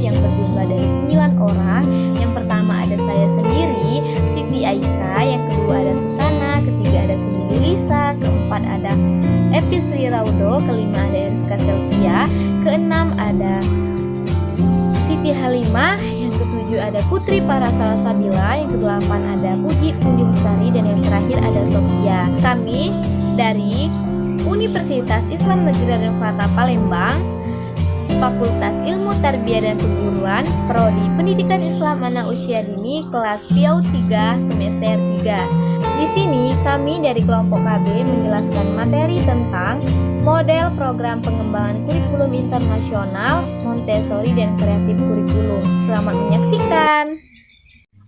yang berjumlah dari 9 orang. Yang pertama ada saya sendiri, Siti Aisyah. Yang kedua ada Susana. Ketiga ada Sendiri Lisa. Keempat ada Epi Sri Raudo. Kelima ada Eriska Selvia. Keenam ada Siti Halimah. Yang ketujuh ada Putri Parasala Sabila. Yang kedelapan ada Puji Punjung Sari. Dan yang terakhir ada Sofia. Kami dari Universitas Islam Negeri Raden Fata Palembang, Fakultas Ilmu Tarbiyah dan Keguruan, Prodi Pendidikan Islam Anak Usia Dini, kelas PAUD 3 semester 3. Di sini kami dari kelompok KB menjelaskan materi tentang model program pengembangan kurikulum internasional, Montessori dan kreatif kurikulum. Selamat menyaksikan.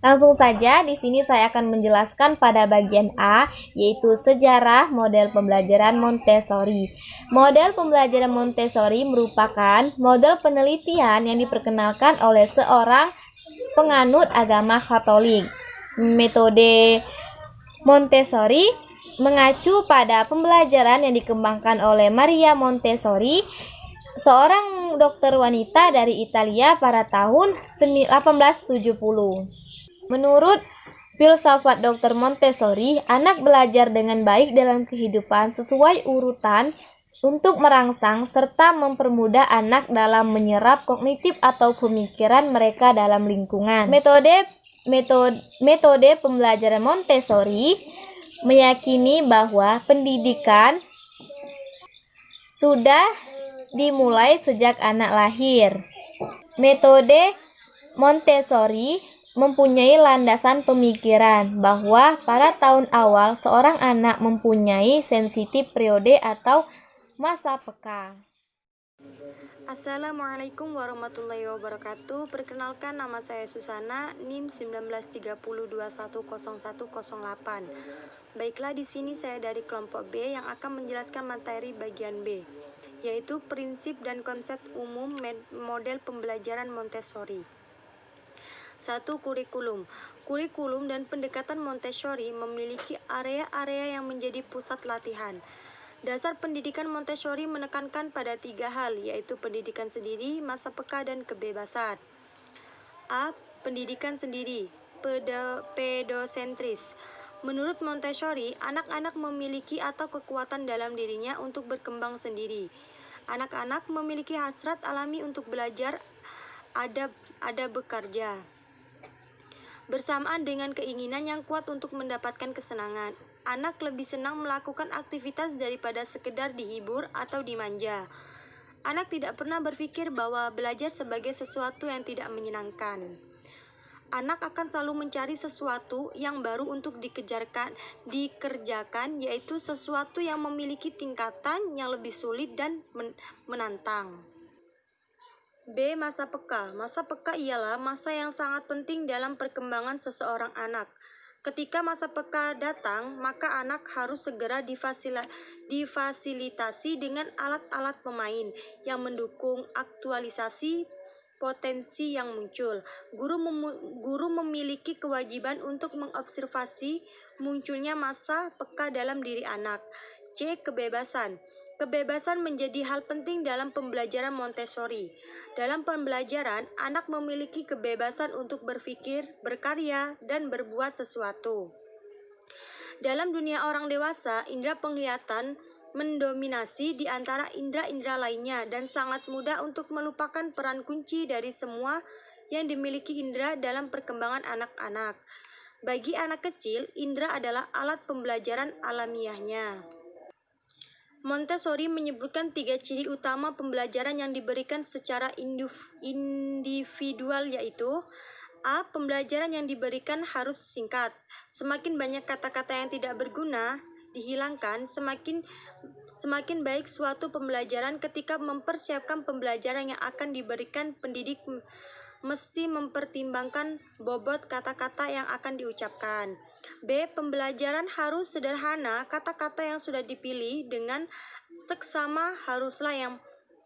Langsung saja, di sini saya akan menjelaskan pada bagian A, yaitu sejarah model pembelajaran Montessori. Model pembelajaran Montessori merupakan model penelitian yang diperkenalkan oleh seorang penganut agama Katolik. Metode Montessori mengacu pada pembelajaran yang dikembangkan oleh Maria Montessori, seorang dokter wanita dari Italia pada tahun 1870. Menurut filsafat Dr. Montessori, anak belajar dengan baik dalam kehidupan sesuai urutan untuk merangsang serta mempermudah anak dalam menyerap kognitif atau pemikiran mereka dalam lingkungan. Metode pembelajaran Montessori meyakini bahwa pendidikan sudah dimulai sejak anak lahir. Metode Montessori mempunyai landasan pemikiran bahwa pada tahun awal seorang anak mempunyai sensitif periode atau masa peka. Assalamualaikum warahmatullahi wabarakatuh. Perkenalkan, nama saya Susana, NIM 1930210108. Baiklah, di sini saya dari kelompok B yang akan menjelaskan materi bagian B, yaitu prinsip dan konsep umum model pembelajaran Montessori. 1. Kurikulum. Kurikulum dan pendekatan Montessori memiliki area-area yang menjadi pusat latihan. Dasar pendidikan Montessori menekankan pada 3 hal, yaitu pendidikan sendiri, masa peka, dan kebebasan. A. Pendidikan sendiri, pedosentris. Menurut Montessori, anak-anak memiliki atau kekuatan dalam dirinya untuk berkembang sendiri. Anak-anak memiliki hasrat alami untuk belajar, ada bekerja bersamaan dengan keinginan yang kuat untuk mendapatkan kesenangan. Anak lebih senang melakukan aktivitas daripada sekedar dihibur atau dimanja. Anak tidak pernah berpikir bahwa belajar sebagai sesuatu yang tidak menyenangkan. Anak akan selalu mencari sesuatu yang baru untuk dikerjakan, yaitu sesuatu yang memiliki tingkatan yang lebih sulit dan menantang. B. Masa peka. Masa peka ialah masa yang sangat penting dalam perkembangan seseorang anak. Ketika masa peka datang, maka anak harus segera difasilitasi dengan alat-alat pemain yang mendukung aktualisasi potensi yang muncul. Guru memiliki kewajiban untuk mengobservasi munculnya masa peka dalam diri anak. C. Kebebasan. Kebebasan menjadi hal penting dalam pembelajaran Montessori. Dalam pembelajaran, anak memiliki kebebasan untuk berpikir, berkarya, dan berbuat sesuatu. Dalam dunia orang dewasa, indera penglihatan mendominasi di antara indera-indera lainnya dan sangat mudah untuk melupakan peran kunci dari semua yang dimiliki indera dalam perkembangan anak-anak. Bagi anak kecil, indera adalah alat pembelajaran alamiahnya. Montessori menyebutkan 3 ciri utama pembelajaran yang diberikan secara individual, yaitu A. Pembelajaran yang diberikan harus singkat. Semakin banyak kata-kata yang tidak berguna dihilangkan, semakin baik suatu pembelajaran. Ketika mempersiapkan pembelajaran yang akan diberikan, pendidik mesti mempertimbangkan bobot kata-kata yang akan diucapkan. B. Pembelajaran harus sederhana. Kata-kata yang sudah dipilih dengan seksama haruslah yang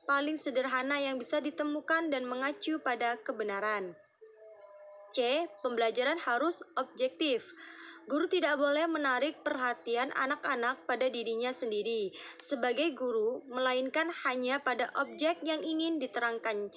paling sederhana yang bisa ditemukan dan mengacu pada kebenaran. C. Pembelajaran harus objektif. Guru tidak boleh menarik perhatian anak-anak pada dirinya sendiri sebagai guru, melainkan hanya pada objek yang ingin diterangkan.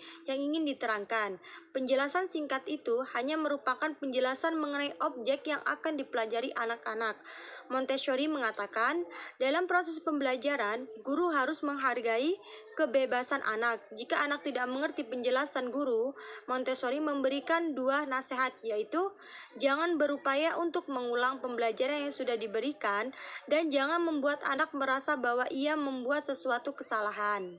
Penjelasan singkat itu hanya merupakan penjelasan mengenai objek yang akan dipelajari anak-anak. Montessori mengatakan, dalam proses pembelajaran, guru harus menghargai kebebasan anak. Jika anak tidak mengerti penjelasan guru, Montessori memberikan dua nasihat, yaitu jangan berupaya untuk mengulang pembelajaran yang sudah diberikan dan jangan membuat anak merasa bahwa ia membuat sesuatu kesalahan.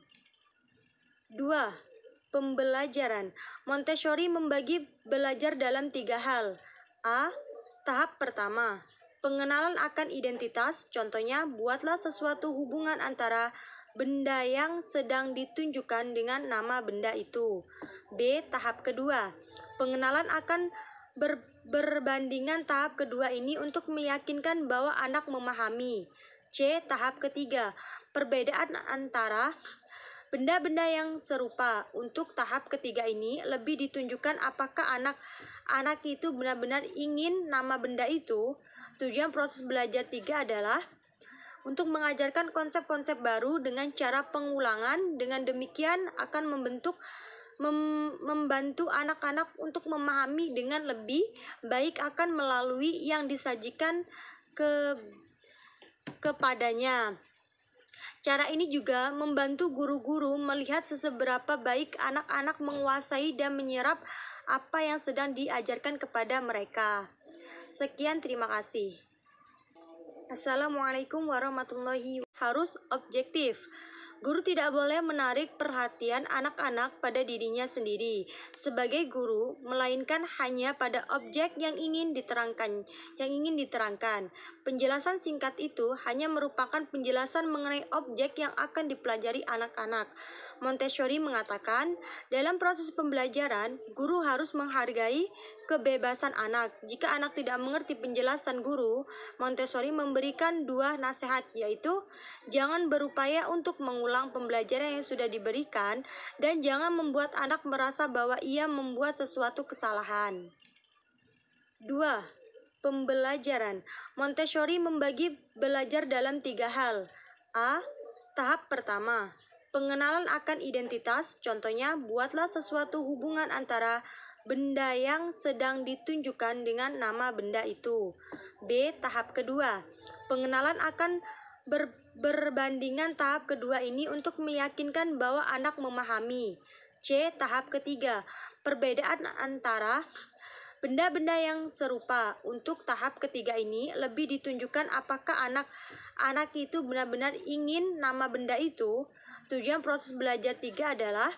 2. Pembelajaran. Montessori membagi belajar dalam 3 hal. A. Tahap pertama, pengenalan akan identitas. Contohnya, buatlah sesuatu hubungan antara benda yang sedang ditunjukkan dengan nama benda itu. B. Tahap kedua, pengenalan akan berbandingan. Tahap kedua ini untuk meyakinkan bahwa anak memahami. C. Tahap ketiga, perbedaan antara benda-benda yang serupa. Untuk tahap ketiga ini lebih ditunjukkan apakah anak itu benar-benar ingin nama benda itu. Tujuan proses belajar 3 adalah untuk mengajarkan konsep-konsep baru dengan cara pengulangan. Dengan demikian akan membantu anak-anak untuk memahami dengan lebih baik akan melalui yang disajikan kepadanya. Cara ini juga membantu guru-guru melihat seberapa baik anak-anak menguasai dan menyerap apa yang sedang diajarkan kepada mereka. Sekian, terima kasih. Assalamualaikum warahmatullahi wabarakatuh. Harus objektif. Guru tidak boleh menarik perhatian anak-anak pada dirinya sendiri sebagai guru, melainkan hanya pada objek yang ingin diterangkan. Penjelasan singkat itu hanya merupakan penjelasan mengenai objek yang akan dipelajari anak-anak. Montessori mengatakan, dalam proses pembelajaran, guru harus menghargai kebebasan anak. Jika anak tidak mengerti penjelasan guru, Montessori memberikan dua nasihat, yaitu jangan berupaya untuk mengulang pembelajaran yang sudah diberikan dan jangan membuat anak merasa bahwa ia membuat sesuatu kesalahan. 2. Pembelajaran. Montessori membagi belajar dalam 3 hal. A. Tahap pertama, pengenalan akan identitas. Contohnya, buatlah sesuatu hubungan antara benda yang sedang ditunjukkan dengan nama benda itu. B. Tahap kedua, pengenalan akan berbandingan. Tahap kedua ini untuk meyakinkan bahwa anak memahami. C. Tahap ketiga, perbedaan antara benda-benda yang serupa. Untuk tahap ketiga ini lebih ditunjukkan apakah anak itu benar-benar ingin nama benda itu. Tujuan proses belajar 3 adalah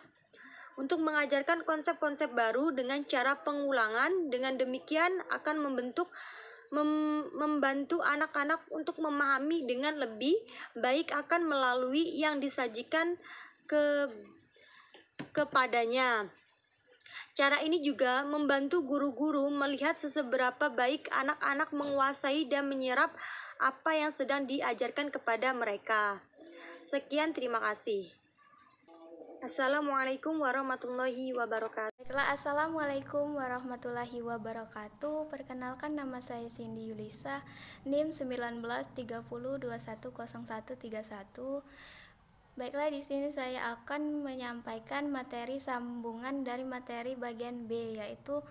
untuk mengajarkan konsep-konsep baru dengan cara pengulangan. Dengan demikian akan membantu anak-anak untuk memahami dengan lebih baik akan melalui yang disajikan kepadanya. Cara ini juga membantu guru-guru melihat seberapa baik anak-anak menguasai dan menyerap apa yang sedang diajarkan kepada mereka. Sekian, terima kasih. Assalamualaikum warahmatullahi wabarakatuh. Baiklah, Assalamualaikum warahmatullahi wabarakatuh. Perkenalkan, nama saya Cindy Yulisa, NIM 1930210131. Baiklah, di sini saya akan menyampaikan materi sambungan dari materi bagian B, yaitu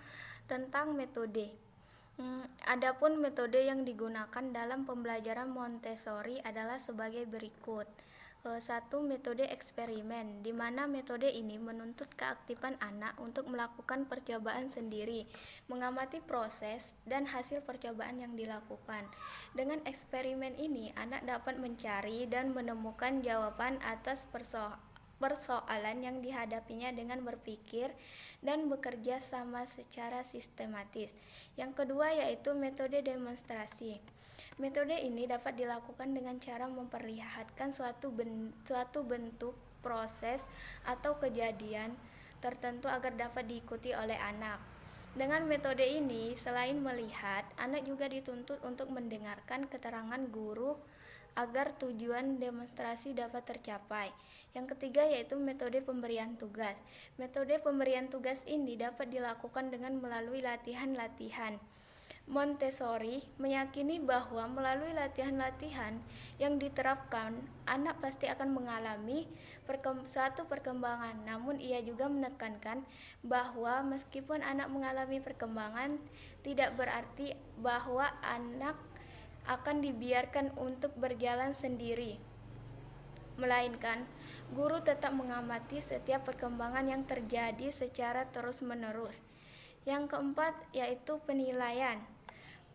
tentang metode. Adapun metode yang digunakan dalam pembelajaran Montessori adalah sebagai berikut. 1. Metode eksperimen, di mana metode ini menuntut keaktifan anak untuk melakukan percobaan sendiri, mengamati proses dan hasil percobaan yang dilakukan. Dengan eksperimen ini, anak dapat mencari dan menemukan jawaban atas persoalan yang dihadapinya dengan berpikir dan bekerja sama secara sistematis. Yang kedua yaitu metode demonstrasi. Metode ini dapat dilakukan dengan cara memperlihatkan suatu bentuk, proses, atau kejadian tertentu agar dapat diikuti oleh anak. Dengan metode ini, selain melihat, anak juga dituntut untuk mendengarkan keterangan guru agar tujuan demonstrasi dapat tercapai. Yang ketiga yaitu metode pemberian tugas. Metode pemberian tugas ini dapat dilakukan dengan melalui latihan-latihan. Montessori meyakini bahwa melalui latihan-latihan yang diterapkan, anak pasti akan mengalami suatu perkembangan. Namun ia juga menekankan bahwa meskipun anak mengalami perkembangan, tidak berarti bahwa anak akan dibiarkan untuk berjalan sendiri. Melainkan, guru tetap mengamati setiap perkembangan yang terjadi secara terus-menerus. Yang keempat yaitu penilaian.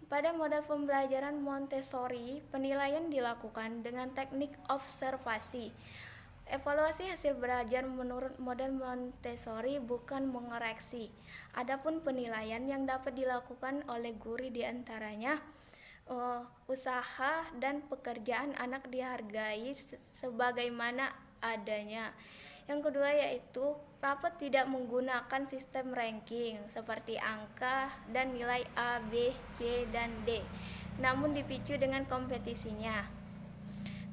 Pada model pembelajaran Montessori, penilaian dilakukan dengan teknik observasi. Evaluasi hasil belajar menurut model Montessori bukan mengoreksi. Adapun penilaian yang dapat dilakukan oleh guru diantaranya usaha dan pekerjaan anak dihargai sebagaimana adanya. Yang kedua yaitu rapat tidak menggunakan sistem ranking seperti angka dan nilai A, B, C, dan D, namun dipicu dengan kompetisinya.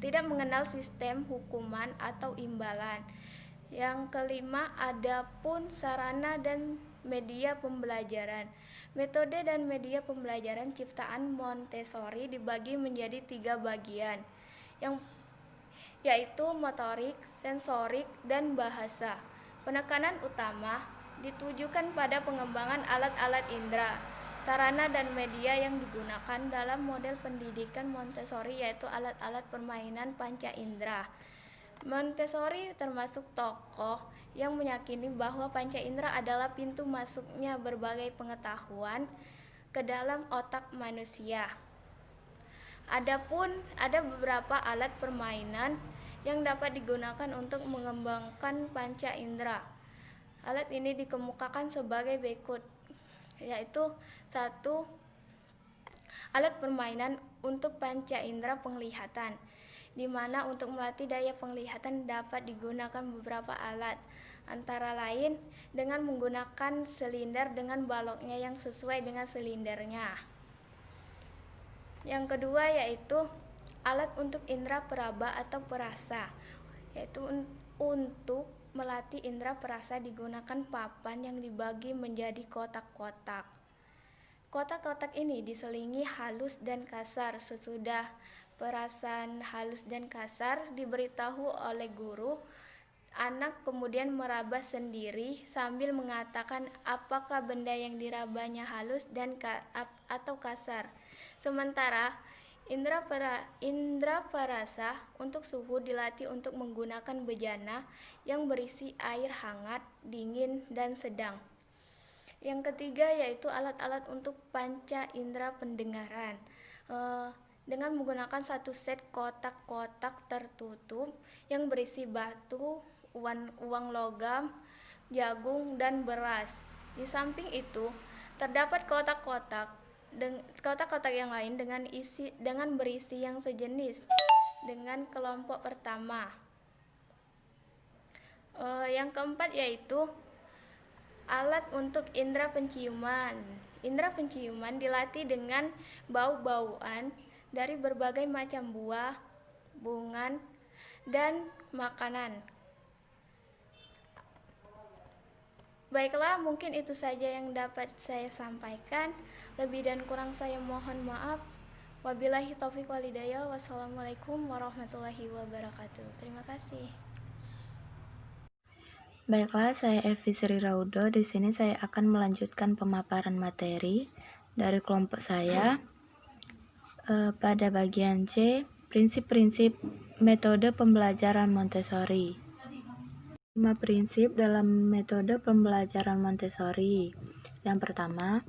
Tidak mengenal sistem hukuman atau imbalan. Yang kelima, adapun sarana dan media pembelajaran. Metode dan media pembelajaran ciptaan Montessori dibagi menjadi 3 bagian, yaitu motorik, sensorik, dan bahasa. Penekanan utama ditujukan pada pengembangan alat-alat indera. Sarana dan media yang digunakan dalam model pendidikan Montessori yaitu alat-alat permainan panca indera. Montessori termasuk tokoh yang meyakini bahwa panca indera adalah pintu masuknya berbagai pengetahuan ke dalam otak manusia. Adapun ada beberapa alat permainan yang dapat digunakan untuk mengembangkan panca indera. Alat ini dikemukakan sebagai berikut, yaitu 1. Alat permainan untuk panca indera penglihatan, di mana untuk melatih daya penglihatan dapat digunakan beberapa alat, antara lain dengan menggunakan silinder dengan baloknya yang sesuai dengan silindernya. Yang kedua yaitu alat untuk indera peraba atau perasa, yaitu untuk melatih indera perasa digunakan papan yang dibagi menjadi kotak-kotak. Kotak-kotak ini diselingi halus dan kasar. Sesudah perasaan halus dan kasar diberitahu oleh guru, anak kemudian meraba sendiri sambil mengatakan apakah benda yang dirabanya halus dan atau kasar. Sementara indera perasa untuk suhu dilatih untuk menggunakan bejana yang berisi air hangat, dingin, dan sedang. Yang ketiga yaitu alat-alat untuk panca indera pendengaran. Dengan menggunakan satu set kotak-kotak tertutup yang berisi batu, uang logam, jagung, dan beras. Di samping itu, terdapat kotak-kotak yang lain dengan berisi yang sejenis dengan kelompok pertama. Yang keempat yaitu alat untuk indera penciuman. Indera penciuman dilatih dengan bau-bauan dari berbagai macam buah, bunga, dan makanan. Baiklah, mungkin itu saja yang dapat saya sampaikan. Lebih dan kurang saya mohon maaf. Wabillahi taufiq wal hidayah. Wassalamualaikum warahmatullahi wabarakatuh. Terima kasih. Baiklah, saya Evi Sri Raudo. Di sini saya akan melanjutkan pemaparan materi dari kelompok saya. Pada bagian C, prinsip-prinsip metode pembelajaran Montessori. 5 prinsip dalam metode pembelajaran Montessori. Yang pertama,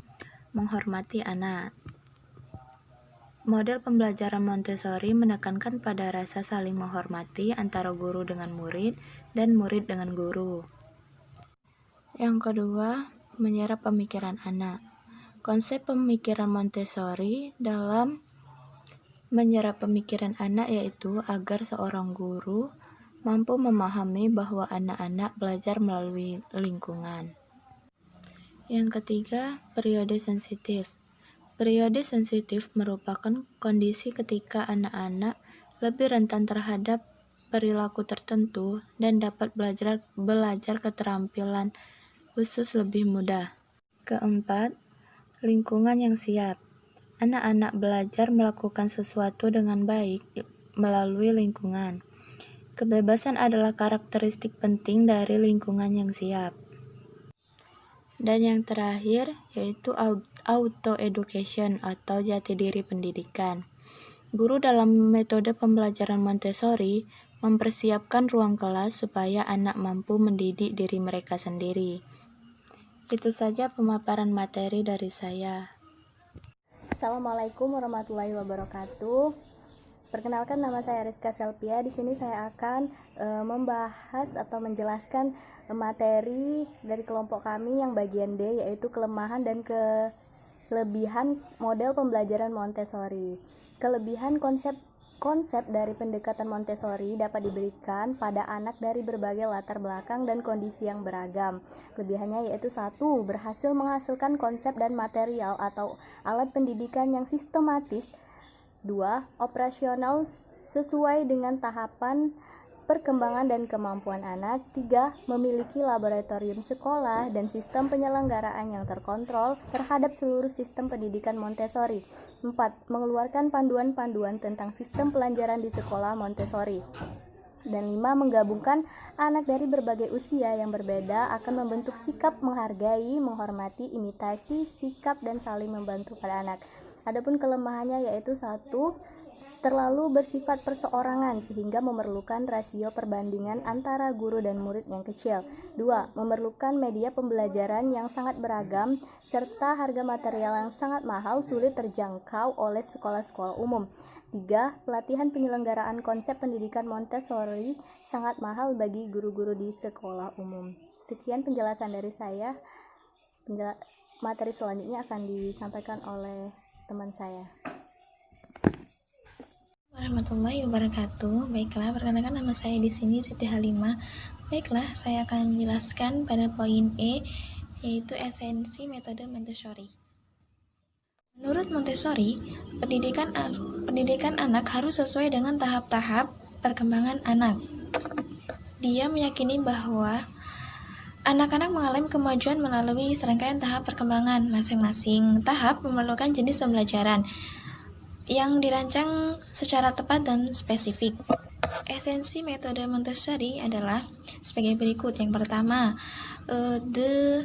menghormati anak. Model pembelajaran Montessori menekankan pada rasa saling menghormati antara guru dengan murid dan murid dengan guru. Yang kedua, menyerap pemikiran anak. Konsep pemikiran Montessori dalam menyerap pemikiran anak yaitu agar seorang guru mampu memahami bahwa anak-anak belajar melalui lingkungan. Yang ketiga, periode sensitif. Periode sensitif merupakan kondisi ketika anak-anak lebih rentan terhadap perilaku tertentu dan dapat belajar keterampilan khusus lebih mudah. Keempat, lingkungan yang siap. anak-anak belajar melakukan sesuatu dengan baik melalui lingkungan. Kebebasan adalah karakteristik penting dari lingkungan yang siap. Dan yang terakhir yaitu auto-education atau jati diri pendidikan. Guru dalam metode pembelajaran Montessori mempersiapkan ruang kelas supaya anak mampu mendidik diri mereka sendiri. Itu saja pemaparan materi dari saya. Assalamualaikum warahmatullahi wabarakatuh. Perkenalkan, nama saya Rizka Selvia. Di sini saya akan membahas atau menjelaskan materi dari kelompok kami yang bagian D, yaitu kelemahan dan kelebihan model pembelajaran Montessori. Kelebihan konsep dari pendekatan Montessori dapat diberikan pada anak dari berbagai latar belakang dan kondisi yang beragam. Kelebihannya yaitu 1. Berhasil menghasilkan konsep dan material atau alat pendidikan yang sistematis. 2. Operasional sesuai dengan tahapan perkembangan dan kemampuan anak. 3. Memiliki laboratorium sekolah dan sistem penyelenggaraan yang terkontrol terhadap seluruh sistem pendidikan Montessori. 4. Mengeluarkan panduan-panduan tentang sistem pelajaran di sekolah Montessori. Dan 5. Menggabungkan anak dari berbagai usia yang berbeda akan membentuk sikap menghargai, menghormati, imitasi, sikap, dan saling membantu pada anak. Adapun kelemahannya yaitu 1. Terlalu bersifat perseorangan sehingga memerlukan rasio perbandingan antara guru dan murid yang kecil. 2. Memerlukan media pembelajaran yang sangat beragam serta harga material yang sangat mahal sulit terjangkau oleh sekolah-sekolah umum. 3. Pelatihan penyelenggaraan konsep pendidikan Montessori sangat mahal bagi guru-guru di sekolah umum. Sekian penjelasan dari saya. Materi selanjutnya akan disampaikan oleh teman saya. Warahmatullahi wabarakatuh. Baiklah, perkenalkan nama saya di sini Siti Halimah. Baiklah, saya akan menjelaskan pada poin E, yaitu esensi metode Montessori. Menurut Montessori, pendidikan anak harus sesuai dengan tahap-tahap perkembangan anak. Dia meyakini bahwa anak-anak mengalami kemajuan melalui serangkaian tahap perkembangan. Masing-masing tahap memerlukan jenis pembelajaran yang dirancang secara tepat dan spesifik. Esensi metode Montessori adalah sebagai berikut. Yang pertama, the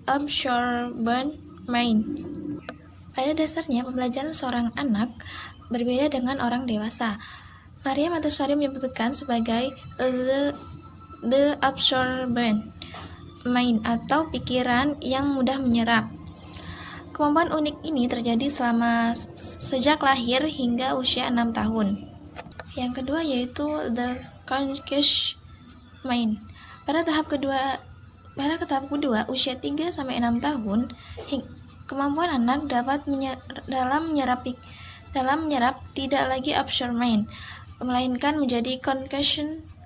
absorbent mind. Pada dasarnya, pembelajaran seorang anak berbeda dengan orang dewasa. Maria Montessori menyebutkan sebagai the absorbent mind atau pikiran yang mudah menyerap. Kemampuan unik ini terjadi sejak lahir hingga usia 6 tahun. Yang kedua yaitu the conscious mind. Pada tahap kedua, usia 3 sampai 6 tahun, kemampuan anak dapat dalam menyerap tidak lagi absorb mind, melainkan menjadi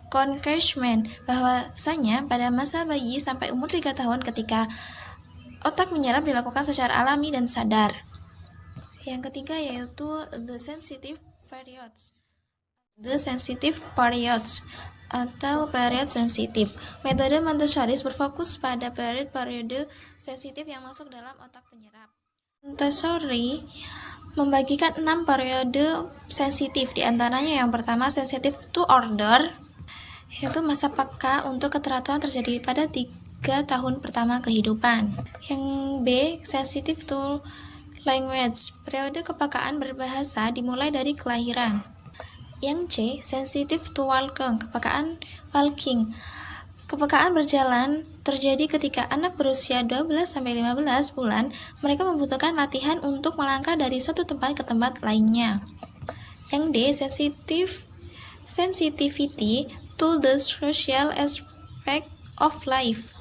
conscious mind. Bahwasanya pada masa bayi sampai umur 3 tahun ketika otak menyerap dilakukan secara alami dan sadar. Yang ketiga yaitu the sensitive periods. The sensitive periods atau period sensitif. Metode Montessori berfokus pada periode sensitif yang masuk dalam otak penyerap. Montessori membagikan 6 periode sensitif, di antaranya yang pertama sensitive to order, yaitu masa peka untuk keteraturan terjadi pada 3 tahun pertama kehidupan. Yang B, sensitive to language, periode kepekaan berbahasa dimulai dari kelahiran. Yang C, sensitive to walking, walking. Kepekaan berjalan terjadi ketika anak berusia 12-15 bulan, mereka membutuhkan latihan untuk melangkah dari satu tempat ke tempat lainnya. Yang D, sensitivity to the social aspect of life.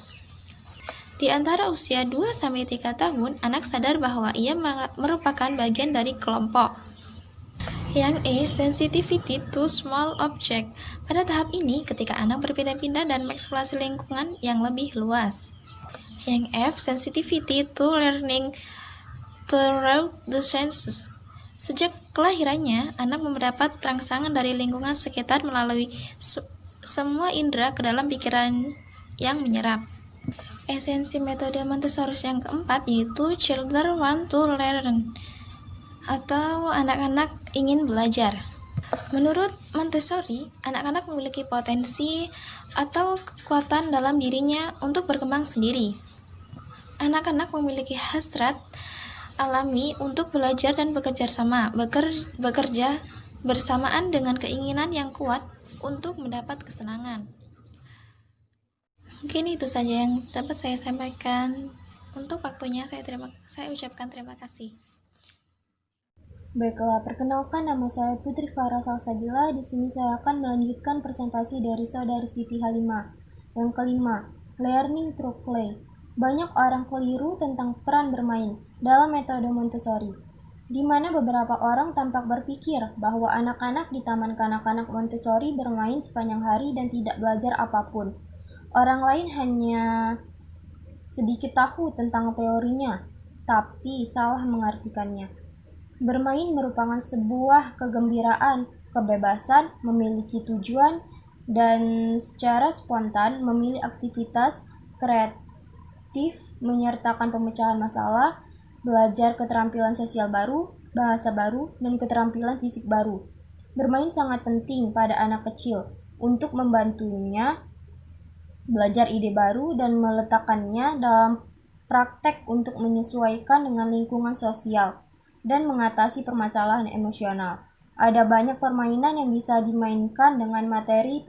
Di antara usia 2-3 tahun, anak sadar bahwa ia merupakan bagian dari kelompok. Yang E, sensitivity to small object. Pada tahap ini, ketika anak berpindah-pindah dan mengeksplorasi lingkungan yang lebih luas. Yang F, sensitivity to learning through the senses. Sejak kelahirannya, anak mendapat rangsangan dari lingkungan sekitar melalui semua indera ke dalam pikiran yang menyerap. Esensi metode Montessori yang keempat yaitu children want to learn. atau anak-anak ingin belajar. Menurut Montessori, anak-anak memiliki potensi atau kekuatan dalam dirinya untuk berkembang sendiri. Anak-anak memiliki hasrat alami untuk belajar dan bekerja bersamaan dengan keinginan yang kuat untuk mendapat kesenangan. Mungkin itu saja yang dapat saya sampaikan. Untuk waktunya saya ucapkan terima kasih. Baiklah, perkenalkan nama saya Putri Farah Salsabila. Di sini saya akan melanjutkan presentasi dari Saudari Siti Halimah. Yang kelima, learning through play. Banyak orang keliru tentang peran bermain dalam metode Montessori, di mana beberapa orang tampak berpikir bahwa anak-anak di taman kanak-kanak Montessori bermain sepanjang hari dan tidak belajar apapun. Orang lain hanya sedikit tahu tentang teorinya, tapi salah mengartikannya. Bermain merupakan sebuah kegembiraan, kebebasan, memiliki tujuan, dan secara spontan memilih aktivitas kreatif, menyertakan pemecahan masalah, belajar keterampilan sosial baru, bahasa baru, dan keterampilan fisik baru. Bermain sangat penting pada anak kecil untuk membantunya belajar ide baru dan meletakkannya dalam praktek untuk menyesuaikan dengan lingkungan sosial dan mengatasi permasalahan emosional. Ada banyak permainan yang bisa dimainkan dengan materi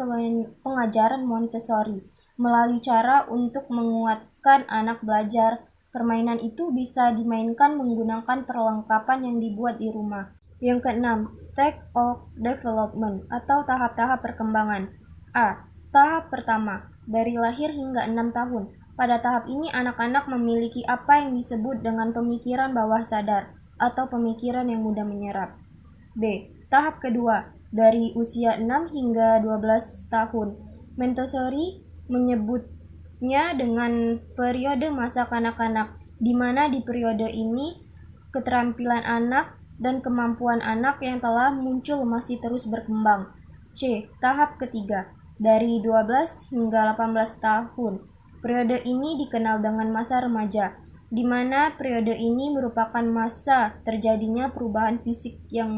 pengajaran Montessori melalui cara untuk menguatkan anak belajar. Permainan itu bisa dimainkan menggunakan perlengkapan yang dibuat di rumah. Yang keenam, stage of development atau tahap-tahap perkembangan. A. Tahap pertama, dari lahir hingga 6 tahun. Pada tahap ini anak-anak memiliki apa yang disebut dengan pemikiran bawah sadar atau pemikiran yang mudah menyerap. B. Tahap kedua, dari usia 6 hingga 12 tahun. Montessori menyebutnya dengan periode masa kanak-kanak, di mana di periode ini keterampilan anak dan kemampuan anak yang telah muncul masih terus berkembang. C. Tahap ketiga, dari 12 hingga 18 tahun. Periode ini dikenal dengan masa remaja, di mana periode ini merupakan masa terjadinya perubahan fisik yang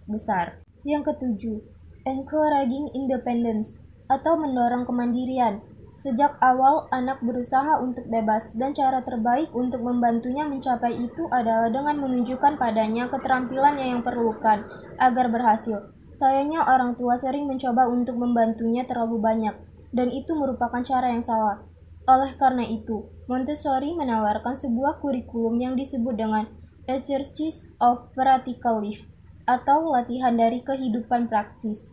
besar. Yang ketujuh, encouraging independence atau mendorong kemandirian. Sejak awal anak berusaha untuk bebas dan cara terbaik untuk membantunya mencapai itu adalah dengan menunjukkan padanya keterampilan yang perlukan agar berhasil. Sayangnya orang tua sering mencoba untuk membantunya terlalu banyak, dan itu merupakan cara yang salah. Oleh karena itu, Montessori menawarkan sebuah kurikulum yang disebut dengan Exercise of Practical Life atau latihan dari kehidupan praktis.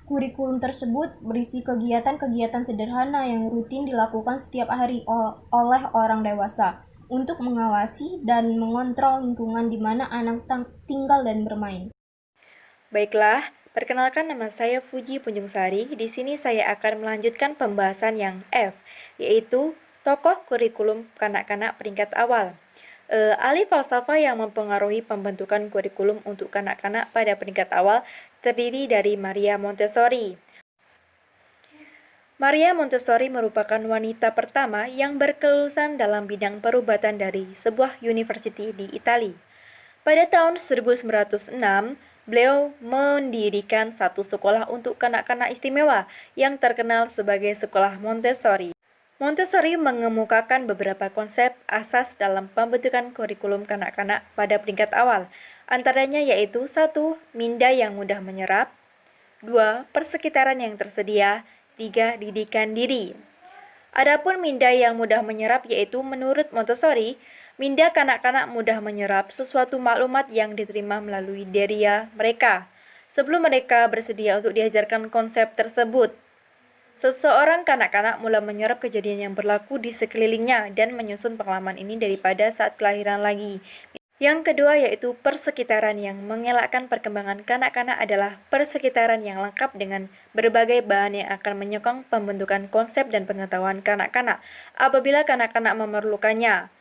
Kurikulum tersebut berisi kegiatan-kegiatan sederhana yang rutin dilakukan setiap hari oleh orang dewasa untuk mengawasi dan mengontrol lingkungan di mana anak tinggal dan bermain. Baiklah, perkenalkan nama saya Fuji Punjungsari. Di sini saya akan melanjutkan pembahasan yang F, yaitu tokoh kurikulum kanak-kanak peringkat awal. Ahli falsafah yang mempengaruhi pembentukan kurikulum untuk kanak-kanak pada peringkat awal terdiri dari Maria Montessori. Maria Montessori merupakan wanita pertama yang berkelulusan dalam bidang perubatan dari sebuah university di Italia. Pada tahun 1906, beliau mendirikan satu sekolah untuk kanak-kanak istimewa yang terkenal sebagai Sekolah Montessori. Montessori mengemukakan beberapa konsep asas dalam pembentukan kurikulum kanak-kanak pada peringkat awal, antaranya yaitu 1. Minda yang mudah menyerap, 2. Persekitaran yang tersedia, 3. Didikan diri. Adapun minda yang mudah menyerap yaitu menurut Montessori, minda kanak-kanak mudah menyerap sesuatu maklumat yang diterima melalui deria mereka. Sebelum mereka bersedia untuk diajarkan konsep tersebut, seseorang kanak-kanak mulai menyerap kejadian yang berlaku di sekelilingnya dan menyusun pengalaman ini daripada saat kelahiran lagi. Yang kedua yaitu persekitaran. Yang mengelakkan perkembangan kanak-kanak adalah persekitaran yang lengkap dengan berbagai bahan yang akan menyokong pembentukan konsep dan pengetahuan kanak-kanak apabila kanak-kanak memerlukannya.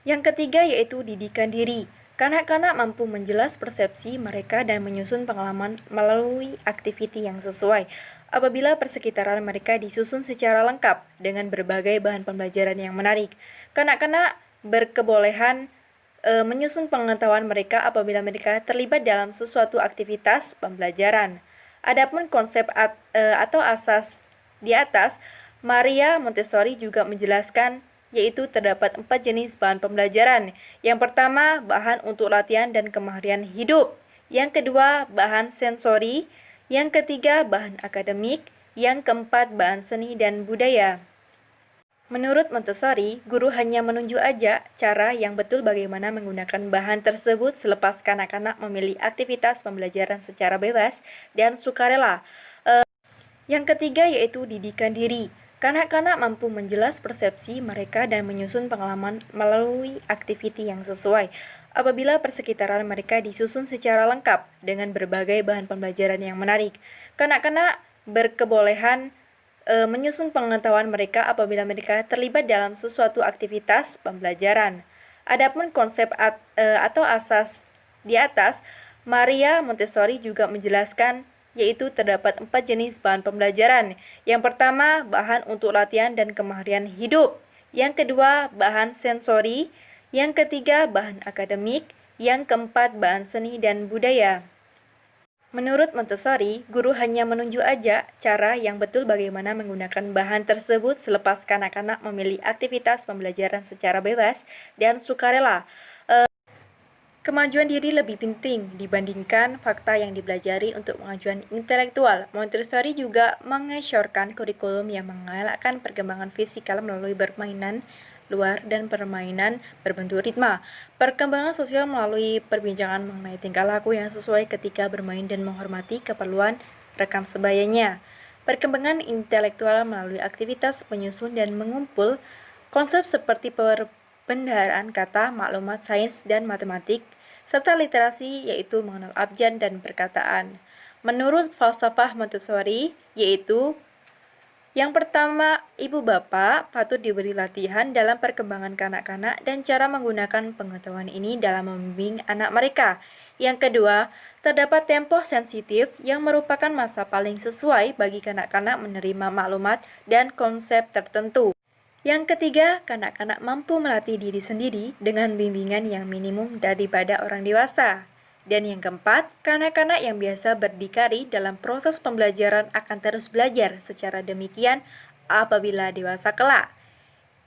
Yang ketiga yaitu didikan diri. Kanak-kanak mampu menjelas persepsi mereka dan menyusun pengalaman melalui aktiviti yang sesuai apabila persekitaran mereka disusun secara lengkap dengan berbagai bahan pembelajaran yang menarik. Kanak-kanak berkebolehan menyusun pengetahuan mereka apabila mereka terlibat dalam sesuatu aktivitas pembelajaran. Adapun konsep atau asas di atas, Maria Montessori juga menjelaskan yaitu terdapat 4 jenis bahan pembelajaran. Yang pertama, bahan untuk latihan dan kemahirian hidup. Yang kedua, bahan sensori. Yang ketiga, bahan akademik. Yang keempat, bahan seni dan budaya. Menurut Montessori, guru hanya menunjuk aja cara yang betul bagaimana menggunakan bahan tersebut selepas kanak-kanak memilih aktivitas pembelajaran secara bebas dan sukarela. Yang ketiga yaitu didikan diri. Kanak-kanak mampu menjelas persepsi mereka dan menyusun pengalaman melalui aktiviti yang sesuai. Apabila persekitaran mereka disusun secara lengkap dengan berbagai bahan pembelajaran yang menarik, kanak-kanak berkebolehan menyusun pengetahuan mereka apabila mereka terlibat dalam sesuatu aktivitas pembelajaran. Adapun konsep atau asas di atas, Maria Montessori juga menjelaskan yaitu terdapat 4 jenis bahan pembelajaran. Yang pertama, bahan untuk latihan dan kemahirian hidup. Yang kedua, bahan sensori. Yang ketiga, bahan akademik. Yang keempat, bahan seni dan budaya. Menurut Montessori, guru hanya menunjuk aja cara yang betul bagaimana menggunakan bahan tersebut selepas kanak-kanak memilih aktivitas pembelajaran secara bebas dan sukarela. Kemajuan diri lebih penting dibandingkan fakta yang dipelajari untuk kemajuan intelektual. Montessori juga mengesyorkan kurikulum yang mengalahkan perkembangan fisikal melalui permainan luar dan permainan berbentuk ritma. Perkembangan sosial melalui perbincangan mengenai tingkah laku yang sesuai ketika bermain dan menghormati keperluan rekan sebayanya. Perkembangan intelektual melalui aktivitas penyusun dan mengumpul konsep seperti perbendaharaan kata, maklumat sains dan matematik, serta literasi yaitu mengenal abjad dan perkataan. Menurut falsafah Montessori yaitu yang pertama, ibu bapak patut diberi latihan dalam perkembangan kanak-kanak dan cara menggunakan pengetahuan ini dalam membimbing anak mereka. Yang kedua, terdapat tempo sensitif yang merupakan masa paling sesuai bagi kanak-kanak menerima maklumat dan konsep tertentu. Yang ketiga, kanak-kanak mampu melatih diri sendiri dengan bimbingan yang minimum daripada orang dewasa. Dan yang keempat, kanak-kanak yang biasa berdikari dalam proses pembelajaran akan terus belajar secara demikian apabila dewasa kelak.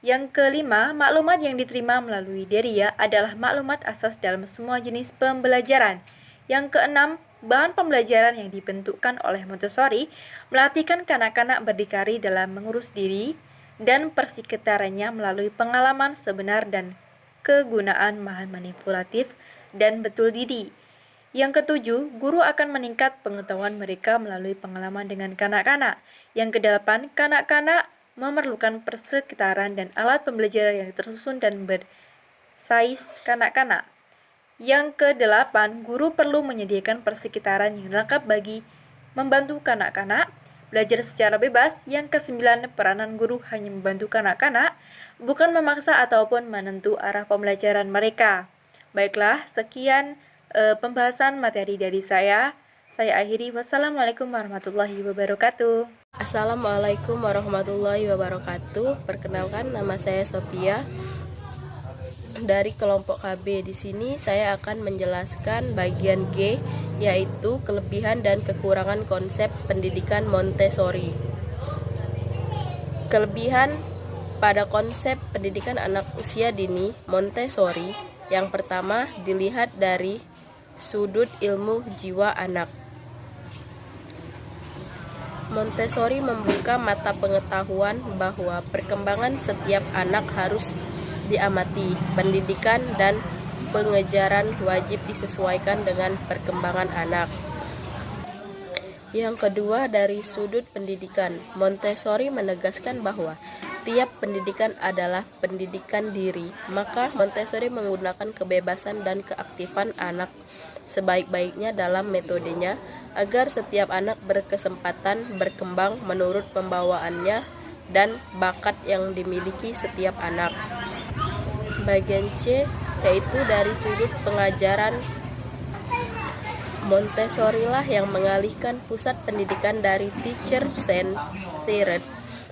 Yang kelima, maklumat yang diterima melalui Deria adalah maklumat asas dalam semua jenis pembelajaran. Yang keenam, bahan pembelajaran yang dibentukkan oleh Montessori melatihkan kanak-kanak berdikari dalam mengurus diri dan persekitarannya melalui pengalaman sebenar dan kegunaan bahan manipulatif dan betul diri. Yang ketujuh, guru akan meningkat pengetahuan mereka melalui pengalaman dengan kanak-kanak. Yang kedelapan, kanak-kanak memerlukan persekitaran dan alat pembelajaran yang tersusun dan bersaiz kanak-kanak. Yang kedelapan, guru perlu menyediakan persekitaran yang lengkap bagi membantu kanak-kanak belajar secara bebas. Yang kesembilan, peranan guru hanya membantu kanak-kanak, bukan memaksa ataupun menentu arah pembelajaran mereka. Baiklah, sekian pembahasan materi dari saya akhiri. Wassalamualaikum warahmatullahi wabarakatuh. Assalamualaikum warahmatullahi wabarakatuh. Perkenalkan, nama saya Sophia dari kelompok KB. Di sini saya akan menjelaskan bagian G, yaitu kelebihan dan kekurangan konsep pendidikan Montessori. Kelebihan pada konsep pendidikan anak usia dini Montessori, yang pertama dilihat dari sudut ilmu jiwa anak. Montessori membuka mata pengetahuan bahwa perkembangan setiap anak harus diamati. Pendidikan dan pengejaran wajib disesuaikan dengan perkembangan anak. Yang kedua, dari sudut pendidikan, Montessori menegaskan bahwa tiap pendidikan adalah pendidikan diri. Maka Montessori menggunakan kebebasan dan keaktifan anak sebaik-baiknya dalam metodenya agar setiap anak berkesempatan berkembang menurut pembawaannya dan bakat yang dimiliki setiap anak. Bagian C, yaitu dari sudut pengajaran, Montessori lah yang mengalihkan pusat pendidikan dari teacher-centered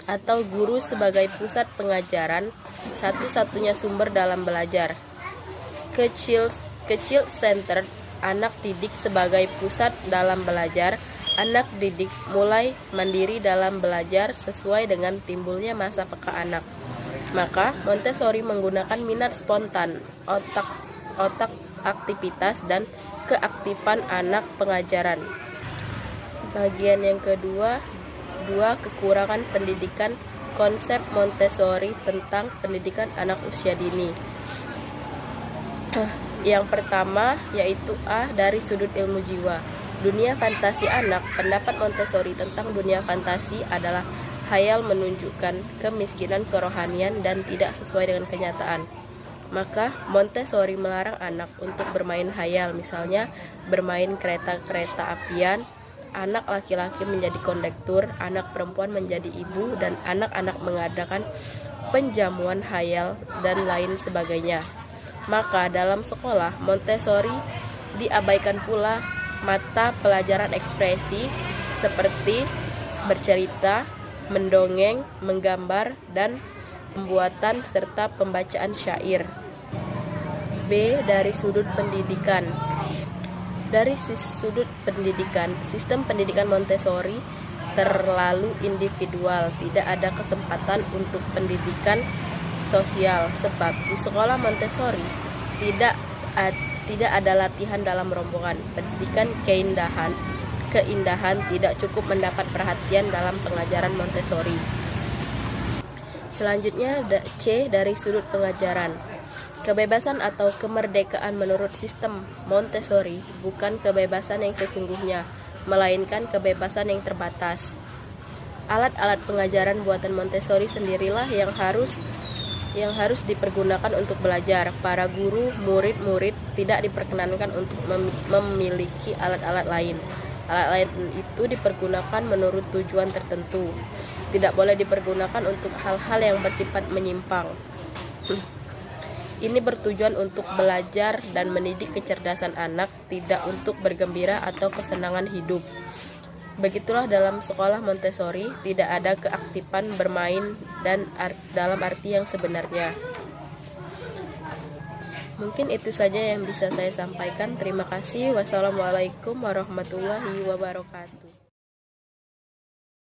atau guru sebagai pusat pengajaran, satu-satunya sumber dalam belajar. Child-centered anak didik sebagai pusat dalam belajar. Anak didik mulai mandiri dalam belajar sesuai dengan timbulnya masa peka anak. Maka Montessori menggunakan minat spontan, otak aktivitas dan keaktifan anak pengajaran. Bagian yang kedua, 2 kekurangan pendidikan konsep Montessori tentang pendidikan anak usia dini. Yang pertama yaitu A, dari sudut ilmu jiwa. Dunia fantasi anak. Pendapat Montessori tentang dunia fantasi adalah khayal menunjukkan kemiskinan kerohanian dan tidak sesuai dengan kenyataan. Maka Montessori melarang anak untuk bermain khayal, misalnya bermain kereta-kereta apian, anak laki-laki menjadi kondektur, anak perempuan menjadi ibu, dan anak-anak mengadakan penjamuan khayal dan lain sebagainya. Maka dalam sekolah Montessori diabaikan pula mata pelajaran ekspresi seperti bercerita, mendongeng, menggambar, dan pembuatan serta pembacaan syair. B, dari sudut pendidikan. Dari sudut pendidikan, sistem pendidikan Montessori terlalu individual, tidak ada kesempatan untuk pendidikan sosial, sebab di sekolah Montessori tidak ada latihan dalam rombongan. Pendidikan keindahan tidak cukup mendapat perhatian dalam pengajaran Montessori. Selanjutnya C, dari sudut pengajaran. Kebebasan atau kemerdekaan menurut sistem Montessori bukan kebebasan yang sesungguhnya, melainkan kebebasan yang terbatas. Alat-alat pengajaran buatan Montessori sendirilah yang harus dipergunakan untuk belajar. Para guru, murid-murid tidak diperkenankan untuk memiliki alat-alat lain. Alat-alat itu dipergunakan menurut tujuan tertentu. Tidak boleh dipergunakan untuk hal-hal yang bersifat menyimpang. Ini bertujuan untuk belajar dan mendidik kecerdasan anak, tidak untuk bergembira atau kesenangan hidup. Begitulah dalam sekolah Montessori, tidak ada keaktifan bermain dan dalam arti yang sebenarnya. Mungkin itu saja yang bisa saya sampaikan. Terima kasih. Wassalamualaikum warahmatullahi wabarakatuh.